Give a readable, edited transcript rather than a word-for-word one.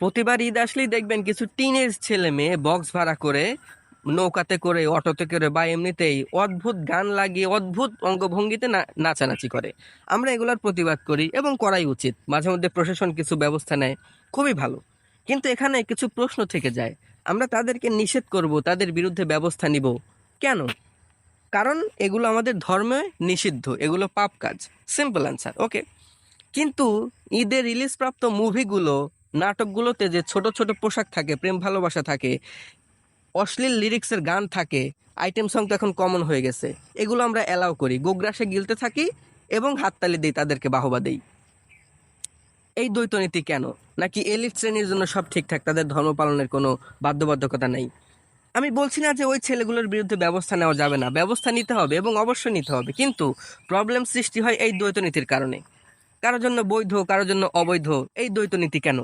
প্রতিবার ঈদ আসলেই দেখবেন কিছু টিনেজ ছেলে মেয়ে বক্স ভাড়া করে, নৌকাতে করে, অটোতে করে বা এমনিতেই অদ্ভুত গান লাগিয়ে অদ্ভুত অঙ্গভঙ্গিতে নাচানাচি করে। আমরা এগুলোর প্রতিবাদ করি এবং করাই উচিত। মাঝে মধ্যে প্রশাসন কিছু ব্যবস্থা নেয়, খুবই ভালো। কিন্তু এখানে কিছু প্রশ্ন থেকে যায়। আমরা তাদেরকে নিষেধ করব, তাদের বিরুদ্ধে ব্যবস্থা নিব কেন? কারণ এগুলো আমাদের ধর্মে নিষিদ্ধ, এগুলো পাপ কাজ। সিম্পল অ্যান্সার, ওকে। কিন্তু ঈদে রিলিজ প্রাপ্ত মুভিগুলো, নাটকগুলোতে যে ছোট ছোট পোশাক থাকে, প্রেম ভালোবাসা থাকে, অশ্লীল লিরিক্সের গান থাকে, আইটেম সং তো এখন কমন হয়ে গেছে, এগুলো আমরা অ্যালাউ করি, গোগ্রাসে গিলতে থাকি এবং হাততালি দিই, তাদেরকে বাহবা দেই। এই দ্বৈত নীতি কেন? নাকি এলিট শ্রেণীর জন্য সব ঠিকঠাক, তাদের ধর্ম পালনের কোনো বাধ্যবাধকতা নেই? আমি বলছি না যে ওই ছেলেগুলোর বিরুদ্ধে ব্যবস্থা নেওয়া যাবে না, ব্যবস্থা নিতে হবে এবং অবশ্যই নিতে হবে, কিন্তু প্রবলেম সৃষ্টি হয় এই দ্বৈত নীতির কারণে। কারোর জন্য বৈধ, কারোর জন্য অবৈধ, এই দ্বৈত নীতি কেন?